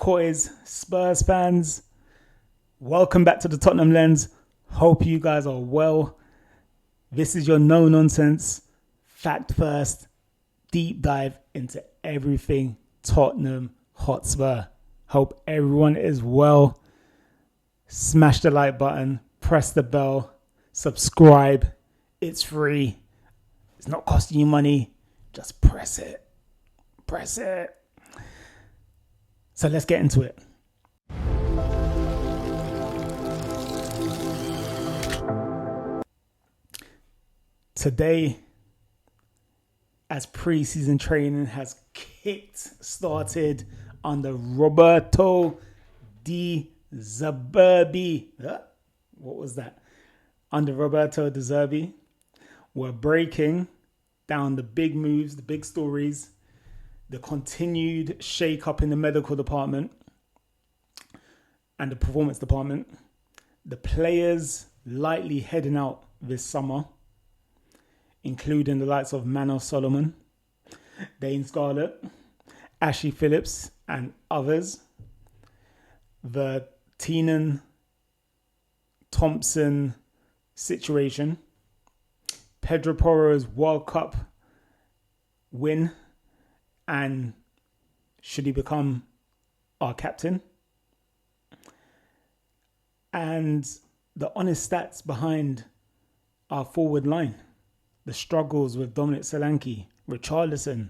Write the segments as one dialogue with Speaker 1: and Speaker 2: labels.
Speaker 1: Coys, Spurs fans, welcome back to the Tottenham Lens. Hope you guys are well. This is your no-nonsense, fact-first, deep dive into everything Tottenham Hotspur. Hope everyone is well. Smash the like button, press the bell, subscribe. It's free. It's not costing you money. Just press it. Press it. So let's get into it. Today, as pre-season training has started under Roberto De Zerbi. What was that? Under Roberto De Zerbi, we're breaking down the big moves, the big stories, the continued shake-up in the medical department and the performance department, the players lightly heading out this summer, including the likes of Manor Solomon, Dane Scarlett, Phillips, and others, the Teenan Thompson situation, Pedro Porro's World Cup win, and should he become our captain? And the honest stats behind our forward line. The struggles with Dominic Solanke, Richarlison,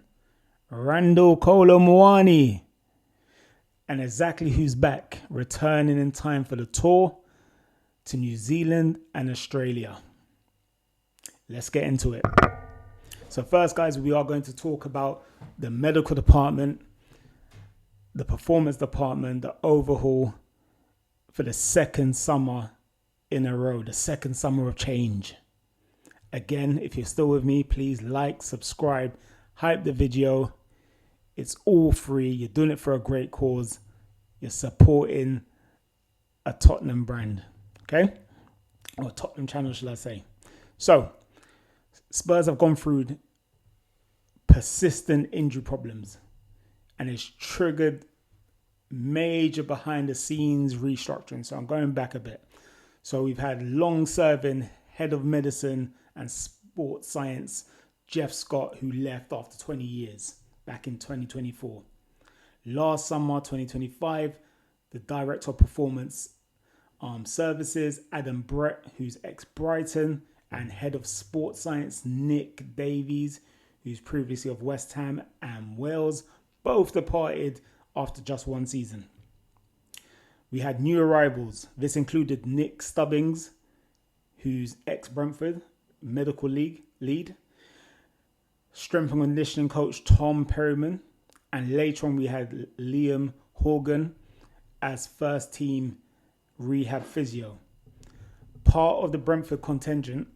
Speaker 1: Randall Kolo Muani, and exactly who's back, returning in time for the tour to New Zealand and Australia. Let's get into it. So first, guys, we are going to talk about the medical department, the performance department, the overhaul for the second summer in a row, the second summer of change. Again, if you're still with me, please like, subscribe, hype the video. It's all free. You're doing it for a great cause. You're supporting a Tottenham brand, okay? Or Tottenham channel, should I say. So, Spurs have gone through persistent injury problems and it's triggered major behind-the-scenes restructuring. So I'm going back a bit. So we've had long-serving head of medicine and sports science, Jeff Scott, who left after 20 years back in 2024. Last summer, 2025, the director of performance services, Adam Brett, who's ex-Brighton, and head of sports science, Nick Davies, who's previously of West Ham and Wales, both departed after just one season. We had new arrivals. This included Nick Stubbings, who's ex-Brentford, medical league lead, strength and conditioning coach Tom Perryman, and later on we had Liam Horgan as first team rehab physio. Part of the Brentford contingent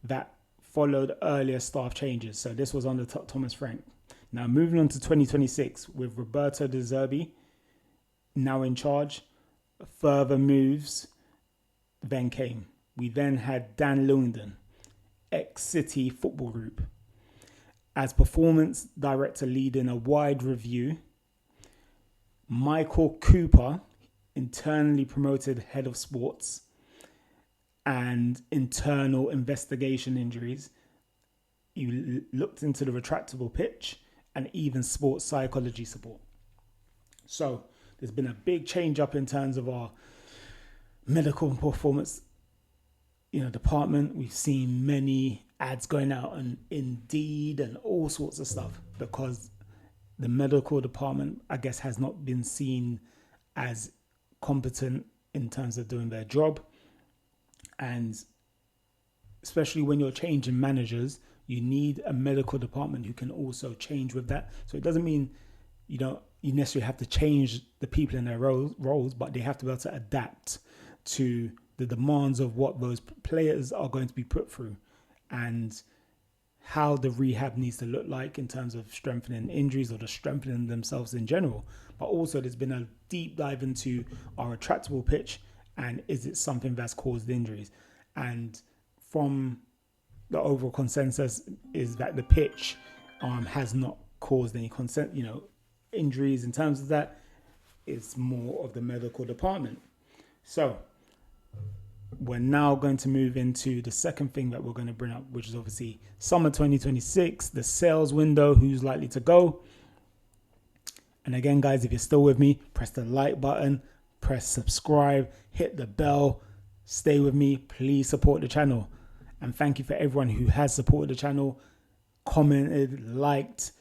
Speaker 1: that followed earlier staff changes. So this was under Thomas Frank. Now moving on to 2026 with Roberto De Zerbi now in charge, further moves then came. We then had Dan Lewington, ex-City Football Group, as performance director leading a wide review. Michael Cooper, internally promoted head of sports and internal investigation injuries. You looked into the retractable pitch and even sports psychology support. So there's been a big change up in terms of our medical performance department. We've seen many ads going out on Indeed and all sorts of stuff because the medical department, I guess, has not been seen as competent in terms of doing their job. And especially when you're changing managers, you need a medical department who can also change with that. So it doesn't mean you necessarily have to change the people in their roles, but they have to be able to adapt to the demands of what those players are going to be put through and how the rehab needs to look like in terms of strengthening injuries or just strengthening themselves in general. But also there's been a deep dive into our retractable pitch and is it something that's caused injuries? And from the overall consensus is that the pitch has not caused any injuries in terms of that. it's more of the medical department. So we're now going to move into the second thing that we're going to bring up, which is obviously summer 2026, the sales window, who's likely to go. And again, guys, if you're still with me, press the like button, press subscribe, hit the bell, stay with me. Please support the channel. And thank you for everyone who has supported the channel, commented, liked.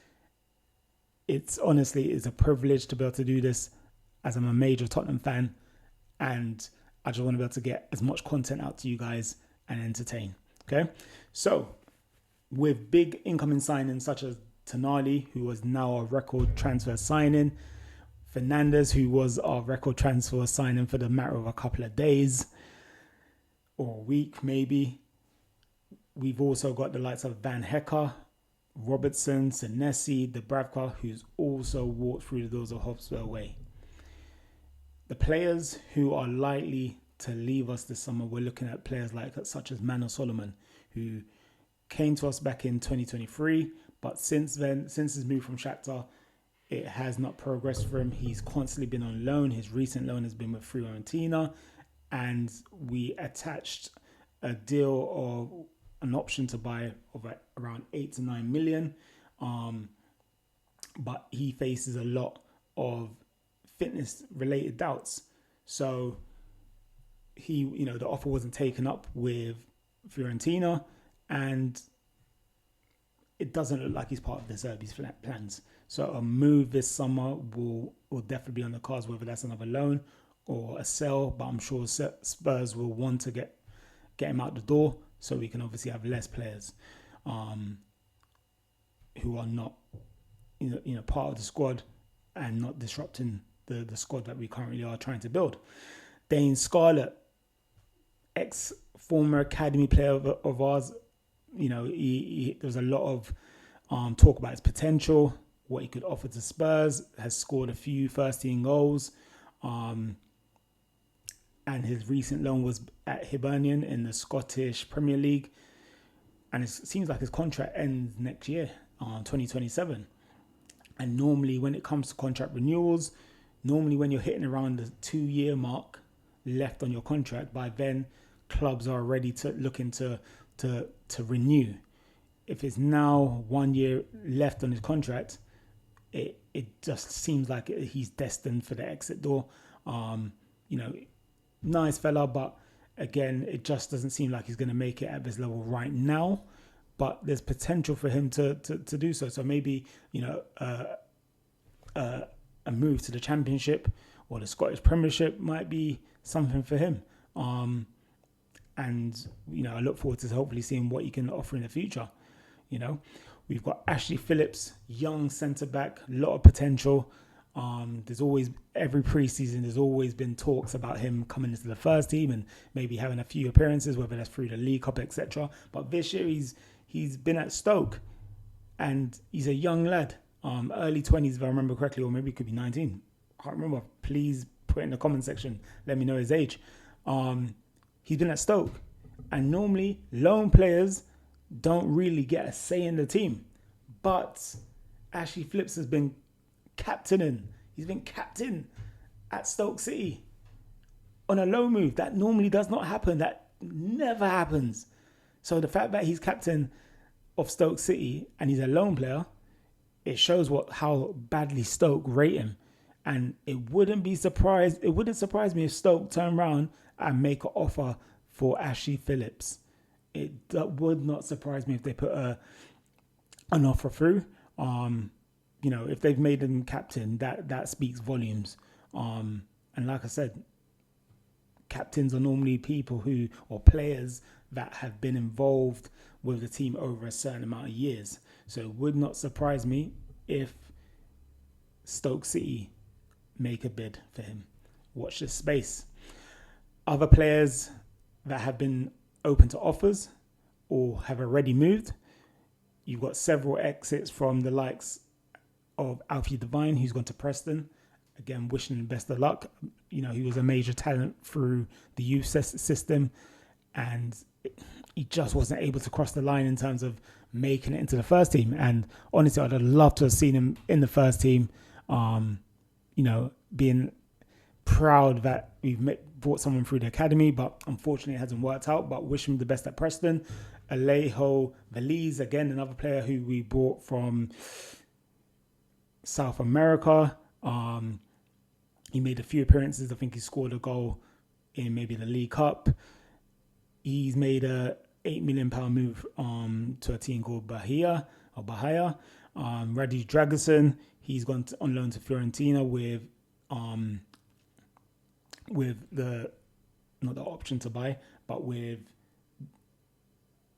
Speaker 1: It's a privilege to be able to do this, as I'm a major Tottenham fan, and I just want to be able to get as much content out to you guys and entertain. Okay, so with big incoming signings such as Tonali, who was now a record transfer signing, Fernandes, who was our record transfer signing for the matter of a couple of days or a week maybe. We've also got the likes of Van Hecke, Robertson, Senesi, Dubravka, who's also walked through the doors of Hotspur away. The players who are likely to leave us this summer, we're looking at players such as Manor Solomon, who came to us back in 2023, but since his move from Shakhtar, it has not progressed for him. He's constantly been on loan. His recent loan has been with Fiorentina, and we attached a deal of an option to buy of around 8 to 9 million. But he faces a lot of fitness related doubts. So the offer wasn't taken up with Fiorentina, and it doesn't look like he's part of De Zerbi's plans. So a move this summer will definitely be on the cards, whether that's another loan or a sell. But I'm sure Spurs will want to get him out the door, so we can obviously have less players who are not part of the squad and not disrupting the squad that we currently are trying to build. Dane Scarlett, ex-former academy player of ours, there's a lot of talk about his potential, what he could offer to Spurs, has scored a few first-team goals, and his recent loan was at Hibernian in the Scottish Premier League, and it seems like his contract ends next year, 2027. And normally when it comes to contract renewals, when you're hitting around the 2-year mark left on your contract, by then clubs are ready to looking to renew. If it's now 1 year left on his contract, it just seems like he's destined for the exit door. Nice fella, but again, it just doesn't seem like he's going to make it at this level right now. But there's potential for him to do so. So maybe a move to the Championship or the Scottish Premiership might be something for him. And I look forward to hopefully seeing what he can offer in the future. We've got Ashley Phillips, young centre back, a lot of potential. There's always, every preseason, there's always been talks about him coming into the first team and maybe having a few appearances, whether that's through the League Cup, etc. But this year he's been at Stoke, and he's a young lad, early 20s if I remember correctly, or maybe it could be 19. I can't remember. Please put it in the comment section. Let me know his age. He's been at Stoke, and normally loan players don't really get a say in the team. But Ashley Phillips has been captaining. He's been captain at Stoke City on a loan move. That normally does not happen. That never happens. So the fact that he's captain of Stoke City and he's a loan player, it shows how badly Stoke rate him. And it wouldn't surprise me if Stoke turn around and make an offer for Ashley Phillips. It would not surprise me if they put an offer through. If they've made him captain, that speaks volumes. And like I said, captains are normally people or players that have been involved with the team over a certain amount of years. So it would not surprise me if Stoke City make a bid for him. Watch this space. Other players that have been open to offers or have already moved, you've got several exits from the likes of Alfie Devine, who's gone to Preston. Again, wishing him best of luck. He was a major talent through the youth system, and he just wasn't able to cross the line in terms of making it into the first team. And honestly, I'd have loved to have seen him in the first team. being proud that we've brought someone through the academy, but unfortunately it hasn't worked out. But wish him the best at Preston. Alejo Veliz, again, another player who we brought from South America. He made a few appearances. I think he scored a goal in maybe the League Cup. He's made a £8 million move to a team called Bahia. Radi Dragusin, he's gone on loan to Fiorentina with the not the option to buy, but with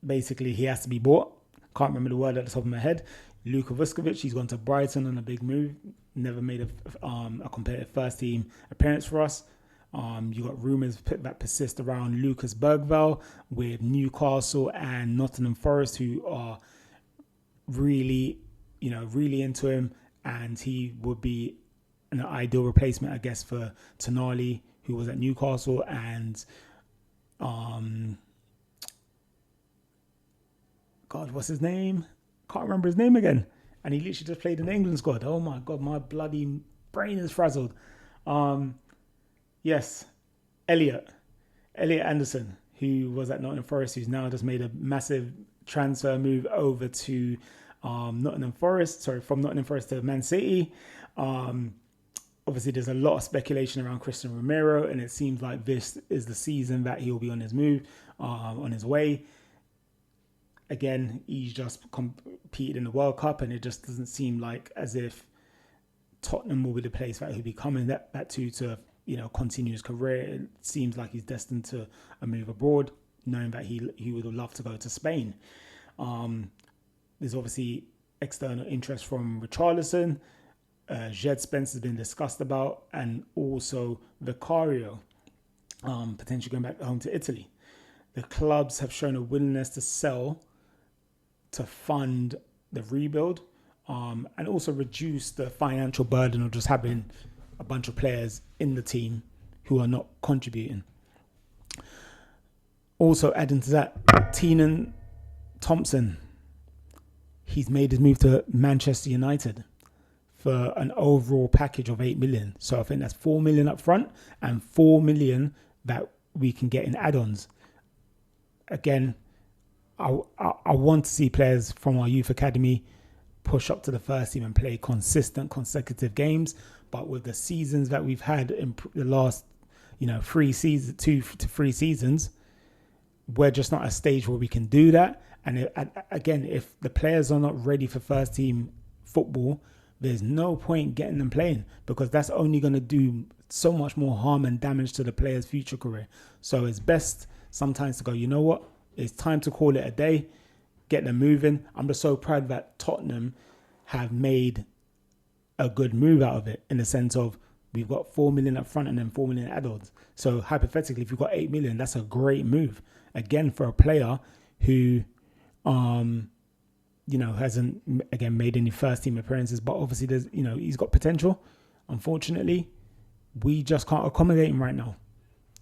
Speaker 1: basically he has to be bought. Can't remember the word at the top of my head. Luka Vuskovic, he's gone to Brighton on a big move. Never made a competitive first team appearance for us. You got rumours that persist around Lucas Bergvall with Newcastle and Nottingham Forest, who are really into him, and he would be an ideal replacement, I guess, for Tonali, who was at Newcastle, and God, what's his name? Can't remember his name again. And he literally just played in the England squad. Oh my God, my bloody brain is frazzled. Yes, Elliot Anderson, who was at Nottingham Forest, who's now just made a massive transfer move over to from Nottingham Forest to Man City. Obviously, there's a lot of speculation around Christian Romero, and it seems like this is the season that he'll be on his move, on his way. Again, he's just competed in the World Cup, and it just doesn't seem like as if Tottenham will be the place that he'll be coming that to continue his career. It seems like he's destined to a move abroad, knowing that he would love to go to Spain. There's obviously external interest from Richarlison. Jed Spence has been discussed about, and also Vicario, potentially going back home to Italy. The clubs have shown a willingness to sell to fund the rebuild, and also reduce the financial burden of just having a bunch of players in the team who are not contributing. Also adding to that, Teenan Thompson, he's made his move to Manchester United for an overall package of 8 million. So I think that's 4 million up front and 4 million that we can get in add-ons. Again, I want to see players from our youth academy push up to the first team and play consistent, consecutive games. But with the seasons that we've had in the last, 2 to 3 seasons, we're just not at a stage where we can do that. And again, if the players are not ready for first team football, there's no point getting them playing, because that's only going to do so much more harm and damage to the player's future career. So it's best sometimes to go, you know what? It's time to call it a day, get them moving. I'm just so proud that Tottenham have made a good move out of it, in the sense of we've got 4 million up front and then 4 million add-ons. So hypothetically, if you've got 8 million, that's a great move. Again, for a player who, hasn't, again, made any first team appearances, but obviously there's, he's got potential. Unfortunately, we just can't accommodate him right now.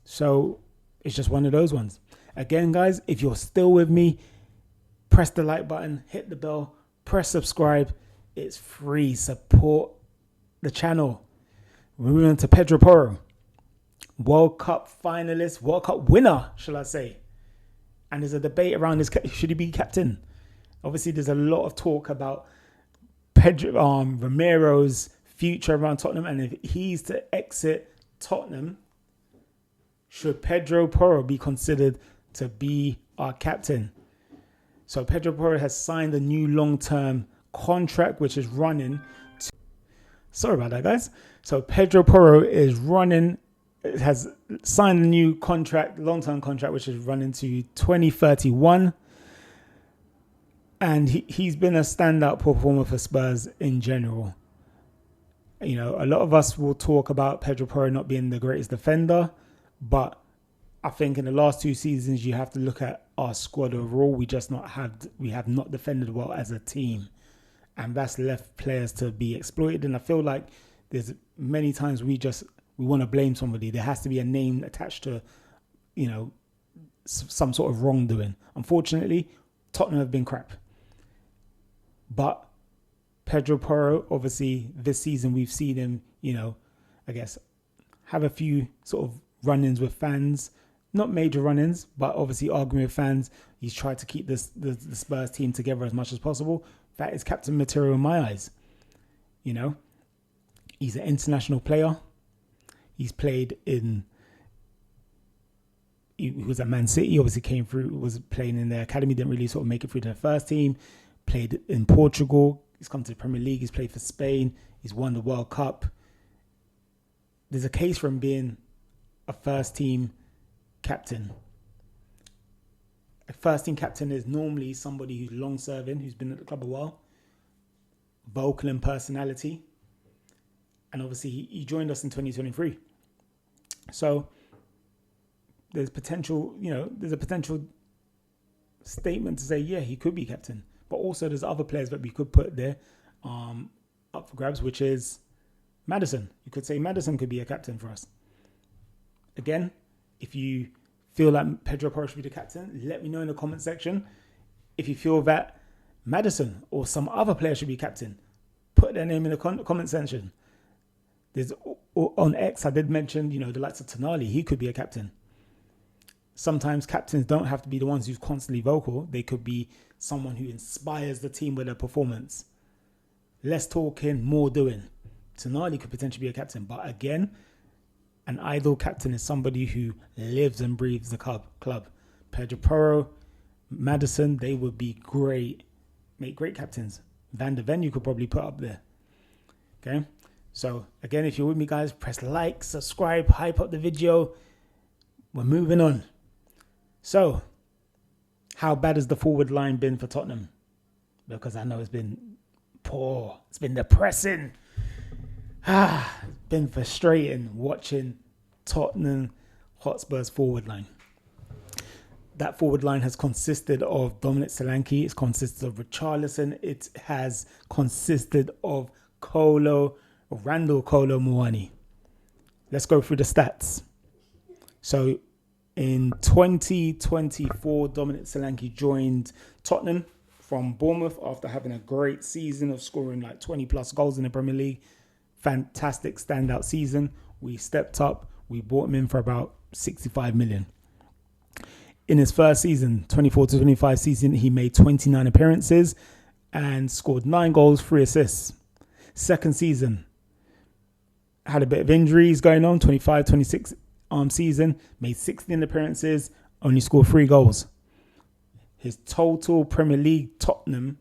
Speaker 1: So it's just one of those ones. Again, guys, if you're still with me, press the like button, hit the bell, press subscribe. It's free. Support the channel. We're moving on to Pedro Porro, World Cup finalist, World Cup winner, shall I say. And there's a debate around this. Should he be captain? Obviously, there's a lot of talk about Pedro Romero's future around Tottenham. And if he's to exit Tottenham, should Pedro Porro be considered to be our captain? So Pedro Porro has signed a new long-term contract, which is running to... Sorry about that, guys. So Pedro Porro has signed a new contract, long-term contract, which is running to 2031. And he's been a standout performer for Spurs in general. A lot of us will talk about Pedro Porro not being the greatest defender, but I think in the last 2 seasons, you have to look at our squad overall. We have not defended well as a team, and that's left players to be exploited. And I feel like there's many times we want to blame somebody. There has to be a name attached to, some sort of wrongdoing. Unfortunately, Tottenham have been crap. But Pedro Porro, obviously, this season we've seen him, I guess, have a few sort of run-ins with fans. Not major run-ins, but obviously arguing with fans. He's tried to keep the Spurs team together as much as possible. That is captain material in my eyes. You know, he's an international player. He's played in... He was at Man City, obviously came through, was playing in their academy, didn't really sort of make it through to the first team. Played in Portugal. He's come to the Premier League. He's played for Spain. He's won the World Cup. There's a case for him being a first team captain. A first team captain is normally somebody who's long serving, who's been at the club a while, vocal in personality, and obviously he joined us in 2023. So there's potential, there's a potential statement to say, yeah, he could be captain. But also there's other players that we could put there up for grabs, which is Maddison. You could say Maddison could be a captain for us. Again, if you feel like Pedro Porro should be the captain, let me know in the comment section. If you feel that Maddison or some other player should be captain, put their name in the comment section. There's on X, I did mention, the likes of Tonali, he could be a captain. Sometimes captains don't have to be the ones who's constantly vocal. They could be someone who inspires the team with their performance. Less talking, more doing. Tonali could potentially be a captain. But again, an ideal captain is somebody who lives and breathes the club. Pedro Porro, Maddison, they would be great. Make great captains. Van de Ven you could probably put up there. Okay? So again, if you're with me, guys, press like, subscribe, hype up the video. We're moving on. So, how bad has the forward line been for Tottenham? Because I know it's been poor. It's been depressing. It's been frustrating watching Tottenham Hotspur's forward line. That forward line has consisted of Dominic Solanke. It's consisted of Richarlison. It has consisted of Randall Kolo Muani. Let's go through the stats. So, in 2024, Dominic Solanke joined Tottenham from Bournemouth after having a great season of scoring like 20 plus goals in the Premier League. Fantastic standout season. We stepped up. We bought him in for about 65 million. In his first season, 24 to 25 season, he made 29 appearances and scored 9 goals, 3 assists. Second season, had a bit of injuries going on, 25, 26 season, made 16 appearances, only scored 3 goals. His total Premier League Tottenham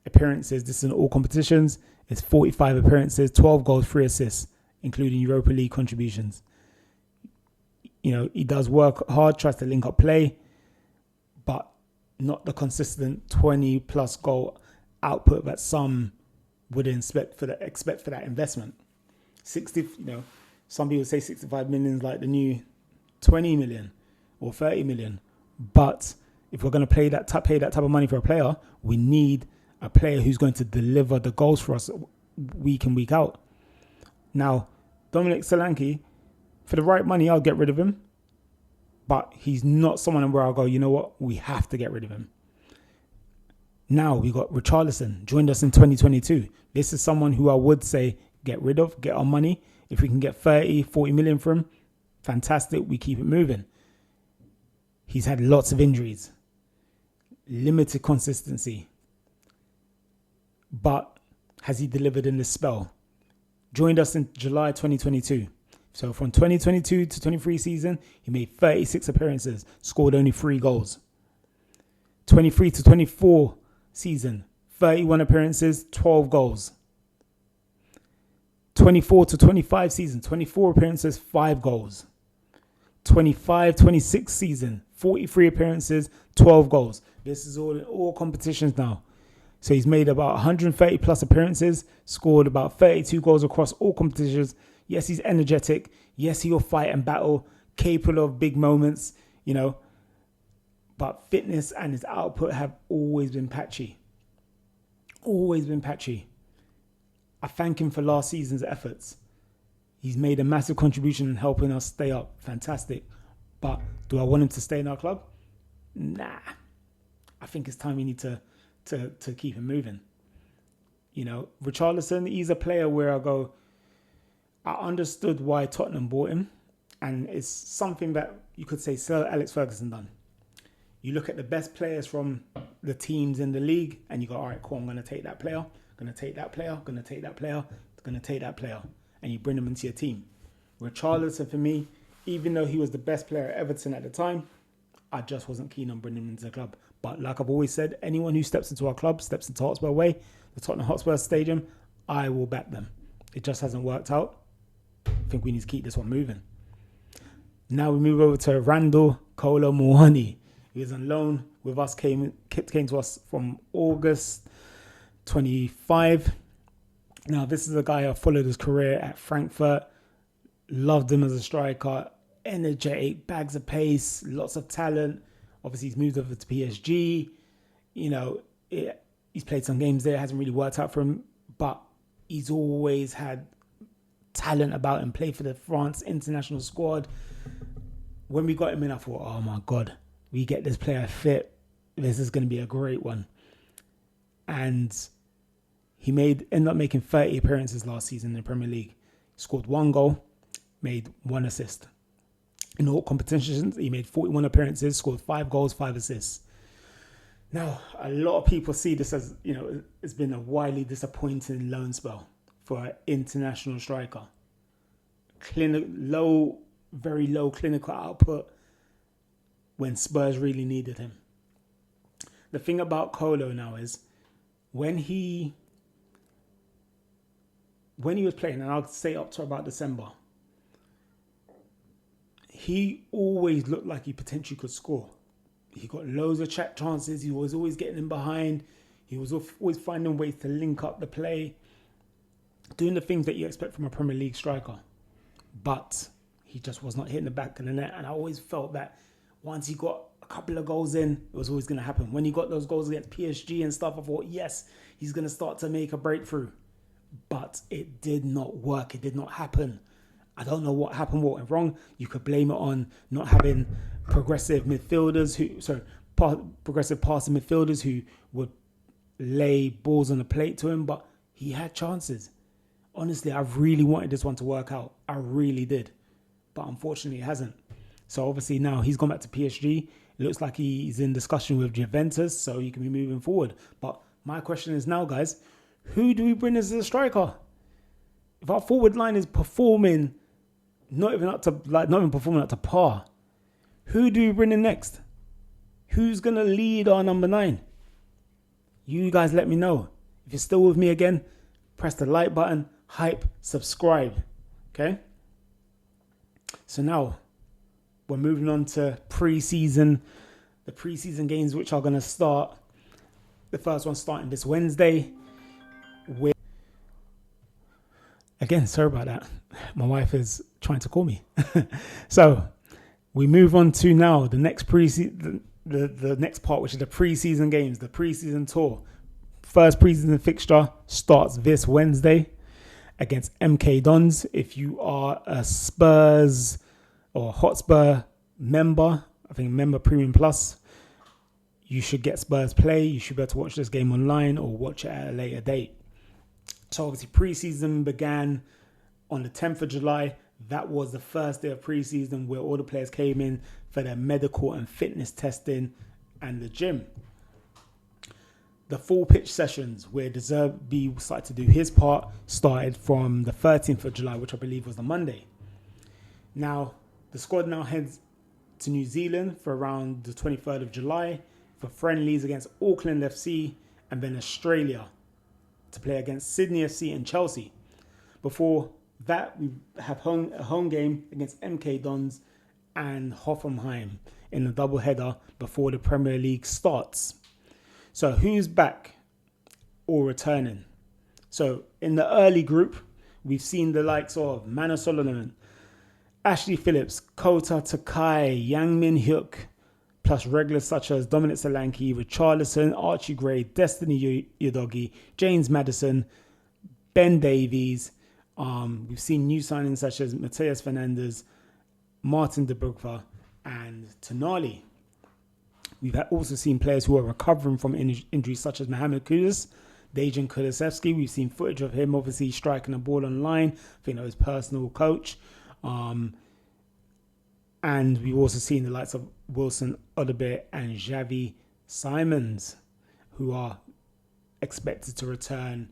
Speaker 1: appearances, this is in all competitions, is 45 appearances, 12 goals, 3 assists, including Europa League contributions. He does work hard, tries to link up play, but not the consistent 20 plus goal output that some would expect for that investment. 60, some people say 65 million is like the new 20 million or 30 million. But if we're going to pay that type of money for a player, we need a player who's going to deliver the goals for us week in, week out. Now, Dominic Solanke, for the right money, I'll get rid of him. But he's not someone where I'll go, you know what, we have to get rid of him. Now we got Richarlison, joined us in 2022. This is someone who I would say get rid of, get our money. If we can get 30, 40 million from him, fantastic, we keep it moving. He's had lots of injuries, limited consistency. But has he delivered in this spell? Joined us in July 2022. So from 2022 to 23 season, he made 36 appearances, scored only 3 goals. 23 to 24 season, 31 appearances, 12 goals. 24 to 25 season, 24 appearances, 5 goals. 25-26 season, 43 appearances, 12 goals. This is all in all competitions now. So he's made about 130 plus appearances, scored about 32 goals across all competitions. Yes, he's energetic. Yes, he'll fight and battle, capable of big moments, But fitness and his output have always been patchy. Always been patchy. I thank him for last season's efforts. He's made a massive contribution in helping us stay up. Fantastic. But do I want him to stay in our club? Nah. I think it's time we need to keep him moving. Richarlison, he's a player where I go, I understood why Tottenham bought him, and it's something that you could say Sir Alex Ferguson done. You look at the best players from the teams in the league, and you go, all right, cool, I'm going to take that player, going to take that player, going to take that player, going to take that player, and you bring them into your team. Richarlison, for me, even though he was the best player at Everton at the time, I just wasn't keen on bringing him into the club. But like I've always said, anyone who steps into our club, steps into Hotspur Way, the Tottenham Hotspur Stadium, I will back them. It just hasn't worked out. I think we need to keep this one moving. Now we move over to Randall Kolo Muani. He was on loan with us, came to us from August 25. Now, this is a guy I followed his career at Frankfurt. Loved him as a striker. Energetic, bags of pace, lots of talent. Obviously, he's moved over to PSG. You know, he's played some games there. It hasn't really worked out for him. But he's always had talent about him. Played for the France international squad. When we got him in, I thought, oh my God, we get this player fit. This is going to be a great one. And he ended up making 30 appearances last season in the Premier League. He scored 1 goal, made 1 assist. In all competitions, he made 41 appearances, scored 5 goals, 5 assists. Now, a lot of people see this as, you know, it's been a widely disappointing loan spell for an international striker. Very low clinical output when Spurs really needed him. The thing about Kolo now is when he was playing, and I'll say up to about December, he always looked like he potentially could score. He got loads of chances. He was always getting in behind. He was always finding ways to link up the play, doing the things that you expect from a Premier League striker. But he just was not hitting the back of the net. And I always felt that once he got a couple of goals in, it was always going to happen. When he got those goals against PSG and stuff, I thought, yes, he's going to start to make a breakthrough. But it did not work. It did not happen. I don't know what happened, what went wrong. You could blame it on not having progressive passing midfielders who would lay balls on the plate to him, but he had chances. Honestly, I really wanted this one to work out. I really did. But unfortunately, it hasn't. So obviously now he's gone back to PSG. It looks like he's in discussion with Juventus, so he can be moving forward. But my question is now, guys, who do we bring as a striker? If our forward line is performing not even performing up to par, who do we bring in next? Who's gonna lead our number 9? You guys let me know. If you're still with me again, press the like button, hype, subscribe. Okay? So now we're moving on to the pre-season games, which are gonna start. The first one starting this Wednesday. Again, sorry about that. My wife is trying to call me. So we move on to now the next the next part, which is the pre-season games, the pre-season tour. First pre-season fixture starts this Wednesday against MK Dons. If you are a Spurs or Hotspur member, I think member Premium Plus, you should get Spurs play. You should be able to watch this game online or watch it at a later date. So obviously pre-season began on the 10th of July. That was the first day of pre-season where all the players came in for their medical and fitness testing and the gym. The full pitch sessions where De Zerbi started to do his part started from the 13th of July, which I believe was the Monday. Now, the squad now heads to New Zealand for around the 23rd of July for friendlies against Auckland FC and then Australia to play against Sydney FC and Chelsea. Before that, we have a home game against MK Dons and Hoffenheim in the doubleheader before the Premier League starts. So who's back or returning? So in the early group, we've seen the likes of Manor Solomon, Ashley Phillips, Kota Takai, Yang Min Hyuk, plus regulars such as Dominic Solanke, Richarlison, Archie Gray, Destiny Udogie, James Maddison, Ben Davies. We've seen new signings such as Mateus Fernandes, Martin de Brugge, and Tonali. We've also seen players who are recovering from injuries such as Mohamed Kudus, Dejan Kulusevski, we've seen footage of him obviously striking a ball online. I think that was his personal coach. And we've also seen the likes of Wilson Odobert and Xavi Simons, who are expected to return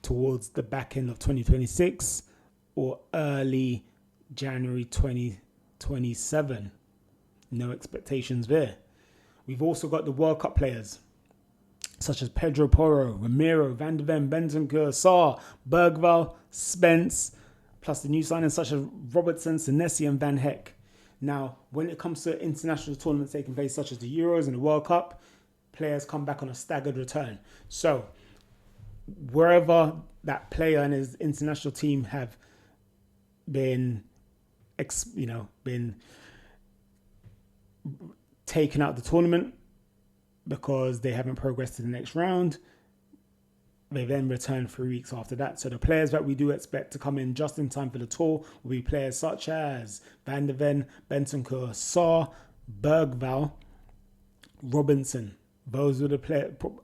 Speaker 1: towards the back end of 2026 or early January 2027. No expectations there. We've also got the World Cup players, such as Pedro Porro, Ramiro, Van de Ven, Bentancur, Sarr, Bergval, Spence, plus the new signings such as Robertson, Senesi and Van Heck. Now, when it comes to international tournaments taking place, such as the Euros and the World Cup, players come back on a staggered return. So, wherever that player and his international team have been taken out of the tournament because they haven't progressed to the next round, they then return 3 weeks after that. So the players that we do expect to come in just in time for the tour will be players such as Van de Ven, Bentancur, Sarr, Bergval, Robinson. Those were the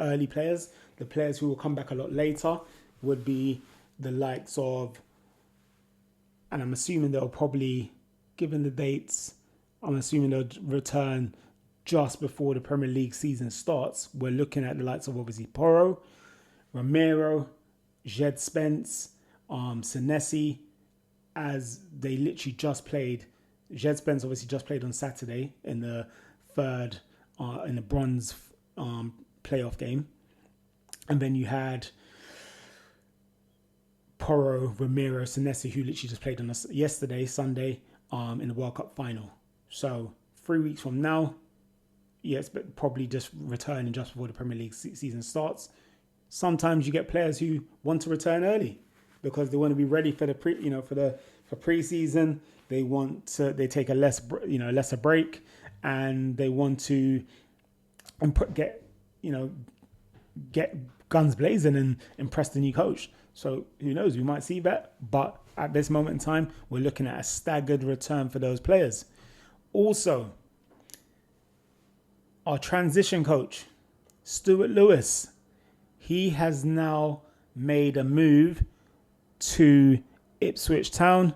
Speaker 1: early players. The players who will come back a lot later would be the likes of, and I'm assuming they'll probably, given the dates, I'm assuming they'll return just before the Premier League season starts. We're looking at the likes of obviously Porro, Ramiro, Jed Spence, Senesi, as they literally just played. Jed Spence obviously just played on Saturday in the third, in the bronze playoff game. And then you had Porro, Ramiro, Senesi, who literally just played on yesterday, Sunday, in the World Cup final. So 3 weeks from now, yes, but probably just returning just before the Premier League season starts. Sometimes you get players who want to return early because they want to be ready for the pre-season. They take a lesser break, and they want to get guns blazing and impress the new coach. So who knows? We might see that, but at this moment in time, we're looking at a staggered return for those players. Also, our transition coach, Stuart Lewis, he has now made a move to Ipswich Town,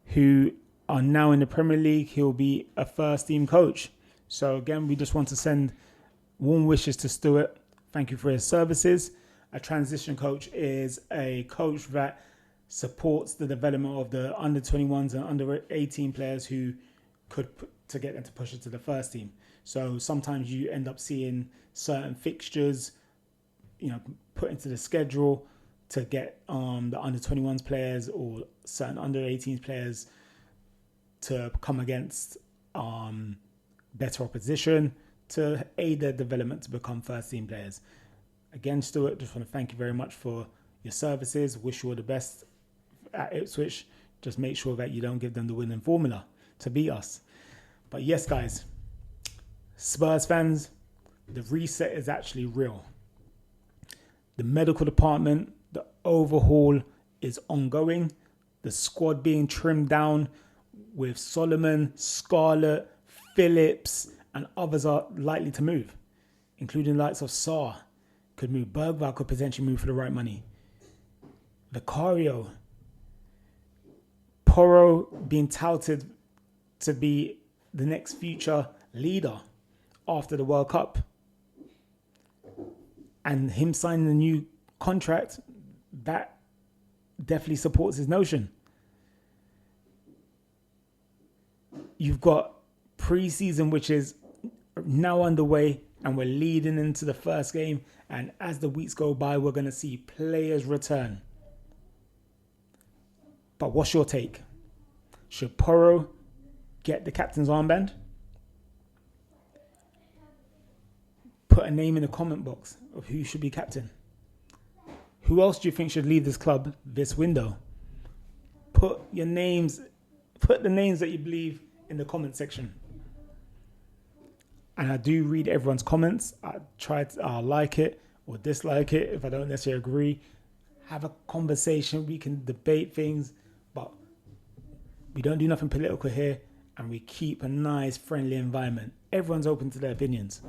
Speaker 1: who are now in the Premier League. He'll be a first-team coach. So again, we just want to send warm wishes to Stuart. Thank you for his services. A transition coach is a coach that supports the development of the under-21s and under-18 players who could to get them to push it to the first team. So sometimes you end up seeing certain fixtures, put into the schedule to get the under-21s players or certain under-18s players to come against better opposition to aid their development to become first-team players. Again, Stuart, just want to thank you very much for your services. Wish you all the best at Ipswich. Just make sure that you don't give them the winning formula to beat us. But yes, guys, Spurs fans, the reset is actually real. The medical department, the overhaul is ongoing. The squad being trimmed down with Solomon, Scarlett, Phillips, and others are likely to move, including the likes of Sarr could move. Bergval could potentially move for the right money. Vicario, Porro being touted to be the next future leader after the World Cup. And him signing a new contract, that definitely supports his notion. You've got pre-season, which is now underway, and we're leading into the first game. And as the weeks go by, we're going to see players return. But what's your take? Should Porro get the captain's armband? Put a name in the comment box of who should be captain. Who else do you think should leave this club this window? Put the names that you believe in the comment section. And I do read everyone's comments. I'll like it or dislike it if I don't necessarily agree. Have a conversation. We can debate things, but we don't do nothing political here, and we keep a nice, friendly environment. Everyone's open to their opinions,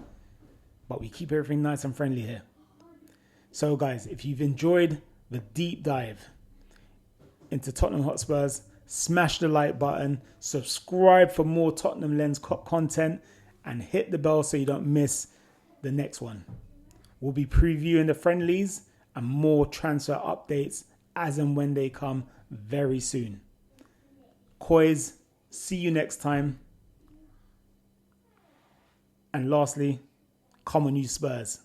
Speaker 1: but we keep everything nice and friendly here. So guys, if you've enjoyed the deep dive into Tottenham Hotspurs, smash the like button, subscribe for more Tottenham Lens content, and hit the bell so you don't miss the next one. We'll be previewing the friendlies and more transfer updates as and when they come very soon. Coys, see you next time. And lastly, come on you Spurs.